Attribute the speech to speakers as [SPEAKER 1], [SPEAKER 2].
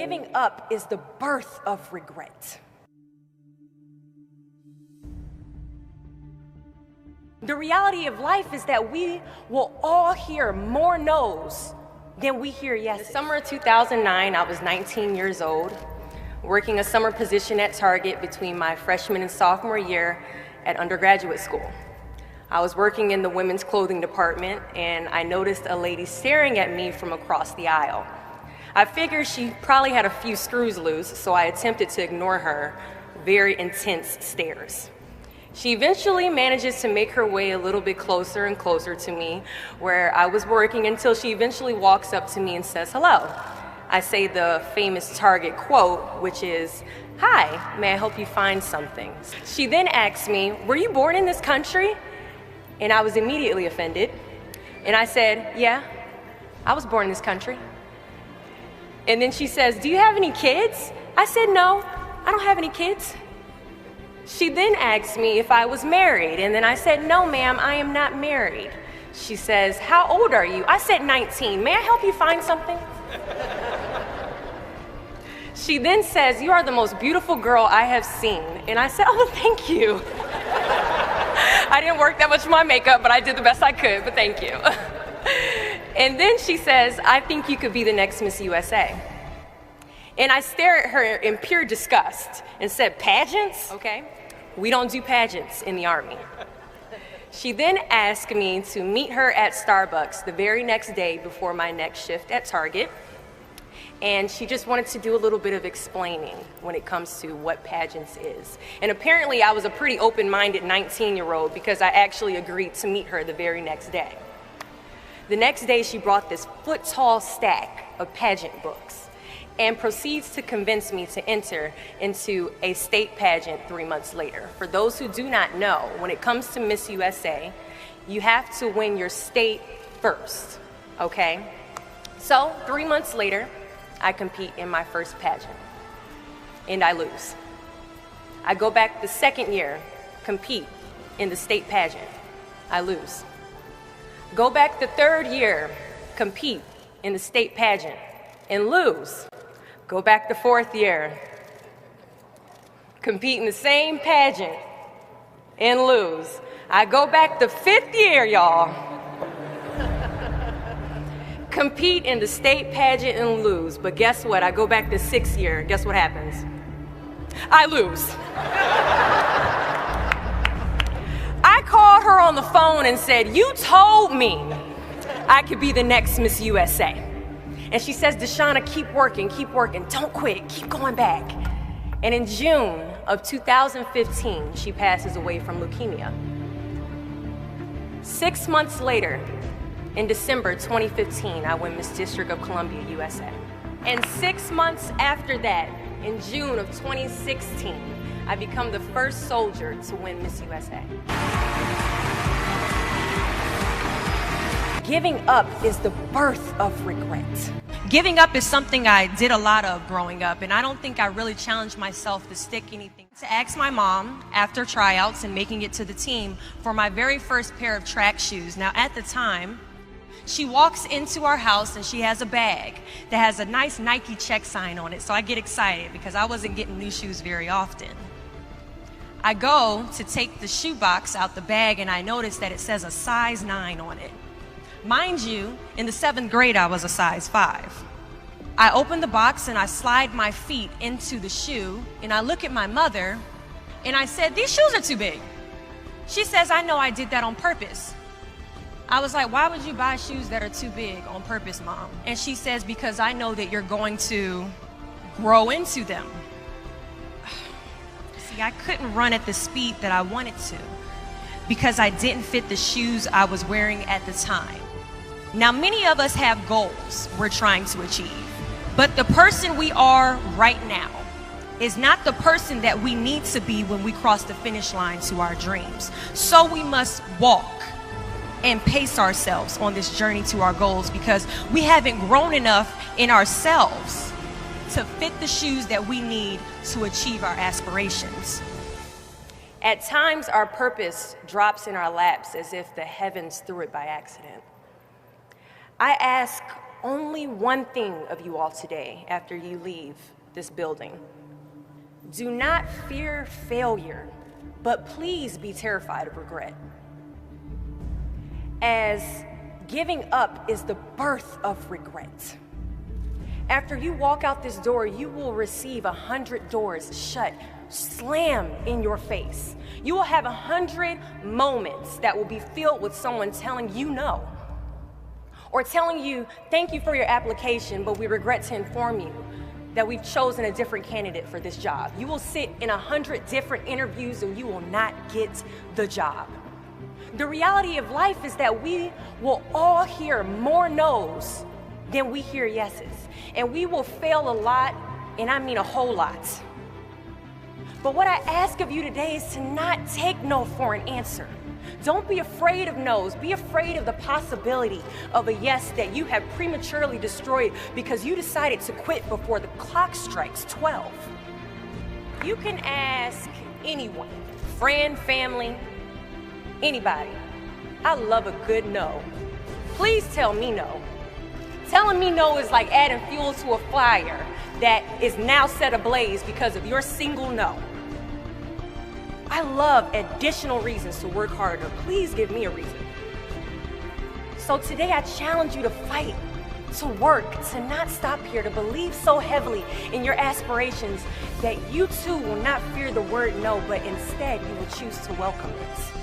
[SPEAKER 1] Giving up is the birth of regret. The reality of life is that we will all hear more no's than we hear yes. In the summer of 2009, I was 19 years old, working a summer position at Target between my freshman and sophomore year at undergraduate school. I was working in the women's clothing department, and I noticed a lady staring at me from across the aisle. I figured she probably had a few screws loose, so I attempted to ignore her very intense stares. She eventually manages to make her way a little bit closer and closer to me where I was working until she eventually walks up to me and says hello. I say the famous Target quote, which is, "Hi, may I help you find something?" She then asks me, "Were you born in this country?" And I was immediately offended. And I said, "Yeah, I was born in this country." And then she says, "Do you have any kids?" I said, "No, I don't have any kids." She then asked me if I was married, and then I said, "No, ma'am, I am not married." She says, "How old are you?" I said, 19. "May I help you find something?" She then says, "You are the most beautiful girl I have seen." And I said, "Oh, thank you." I didn't work that much for my makeup, but I did the best I could, but thank you. And then she says, "I think you could be the next Miss USA." And I stare at her in pure disgust and said, "Pageants? Okay, we don't do pageants in the Army." She then asked me to meet her at Starbucks the very next day before my next shift at Target. And she just wanted to do a little bit of explaining when it comes to what pageants is. And apparently I was a pretty open-minded 19-year-old because I actually agreed to meet her the very next day. The next day she brought this foot-tall stack of pageant books and proceeds to convince me to enter into a state pageant 3 months later. For those who do not know, when it comes to Miss USA, you have to win your state first, okay? So 3 months later, I compete in my first pageant, and I lose. I go back the second year, compete in the state pageant. I lose. Go back the third year, compete in the state pageant, and lose. Go back the fourth year, compete in the same pageant, and lose. I go back the fifth year, y'all, compete in the state pageant and lose. But guess what? I go back the sixth year. Guess what happens? I lose. I called her on the phone and said, "You told me I could be the next Miss USA." And she says, "Deshauna, keep working, don't quit, keep going back." And in June of 2015, she passes away from leukemia. 6 months later, in December 2015, I win Miss District of Columbia, USA. And 6 months after that, in June of 2016, I become the first soldier to win Miss USA. Giving up is the birth of regret. Giving up is something I did a lot of growing up, and I don't think I really challenged myself to stick anything. To ask my mom after tryouts and making it to the team for my very first pair of track shoes. Now at the time, she walks into our house and she has a bag that has a nice Nike check sign on it, so I get excited because I wasn't getting new shoes very often. I go to take the shoe box out the bag and I notice that it says a size 9 on it. Mind you, in the 7th grade, I was a size 5. I open the box and I slide my feet into the shoe and I look at my mother and I said, "These shoes are too big." She says, "I know I did that on purpose." I was like, "Why would you buy shoes that are too big on purpose, Mom?" And she says, "Because I know that you're going to grow into them." See, I couldn't run at the speed that I wanted to because I didn't fit the shoes I was wearing at the time. Now, many of us have goals we're trying to achieve, but the person we are right now is not the person that we need to be when we cross the finish line to our dreams. So we must walk and pace ourselves on this journey to our goals because we haven't grown enough in ourselves to fit the shoes that we need to achieve our aspirations. At times, our purpose drops in our laps as if the heavens threw it by accident. I ask only one thing of you all today after you leave this building. Do not fear failure, but please be terrified of regret. As giving up is the birth of regret. After you walk out this door, you will receive 100 doors shut, slammed in your face. You will have 100 moments that will be filled with someone telling you no, or telling you, thank you for your application, but we regret to inform you that we've chosen a different candidate for this job. You will sit in 100 different interviews and you will not get the job. The reality of life is that we will all hear more no's than we hear yeses. And we will fail a lot, and I mean a whole lot. But what I ask of you today is to not take no for an answer. Don't be afraid of no's. Be afraid of the possibility of a yes that you have prematurely destroyed because you decided to quit before the clock strikes 12. You can ask anyone, friend, family, anybody. I love a good no. Please tell me no. Telling me no is like adding fuel to a fire that is now set ablaze because of your single no. I love additional reasons to work harder. Please give me a reason. So today I challenge you to fight, to work, to not stop here, to believe so heavily in your aspirations that you too will not fear the word no, but instead you will choose to welcome it.